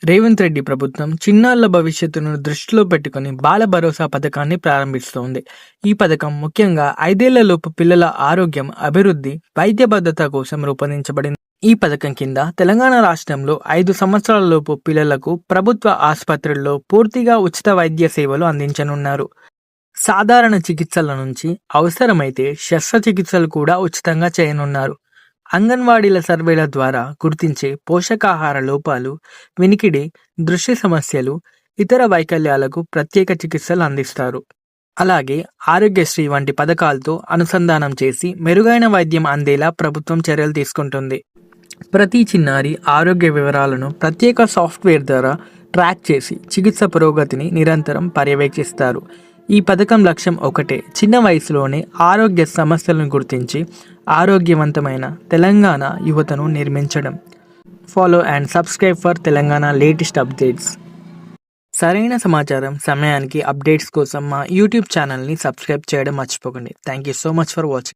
రేవంత్ రెడ్డి ప్రభుత్వం చిన్నారుల భవిష్యత్తును దృష్టిలో పెట్టుకుని బాల భరోసా పథకాన్ని ప్రారంభిస్తోంది. ఈ పథకం ముఖ్యంగా 5 ఏళ్లలోపు పిల్లల ఆరోగ్యం, అభివృద్ధి, వైద్య భద్రత కోసం రూపొందించబడింది. ఈ పథకం కింద తెలంగాణ రాష్ట్రంలో 5 సంవత్సరాలలోపు పిల్లలకు ప్రభుత్వ ఆసుపత్రుల్లో పూర్తిగా ఉచిత వైద్య సేవలు అందించనున్నారు. సాధారణ చికిత్సల నుంచి అవసరమైతే శస్త్రచికిత్సలు కూడా ఉచితంగా చేయనున్నారు. అంగన్వాడీల సర్వేల ద్వారా గుర్తించే పోషకాహార లోపాలు, వినికిడి, దృష్టి సమస్యలు, ఇతర వైకల్యాలకు ప్రత్యేక చికిత్సలు అందిస్తారు. అలాగే ఆరోగ్యశ్రీ వంటి పథకాలతో అనుసంధానం చేసి మెరుగైన వైద్యం అందేలా ప్రభుత్వం చర్యలు తీసుకుంటుంది. ప్రతి చిన్నారి ఆరోగ్య వివరాలను ప్రత్యేక సాఫ్ట్వేర్ ద్వారా ట్రాక్ చేసి చికిత్స పురోగతిని నిరంతరం పర్యవేక్షిస్తారు. ఈ పథకం లక్ష్యం ఒకటే: చిన్న వయసులోనే ఆరోగ్య సమస్యలను గుర్తించి ఆరోగ్యవంతమైన తెలంగాణ యువతను నిర్మించడం. Follow and subscribe for Telangana latest updates. సరైన సమాచారం సమయానికి అప్డేట్స్ కోసం మా యూట్యూబ్ ఛానల్ని సబ్స్క్రైబ్ చేయడం మర్చిపోకండి. Thank you so much for watching.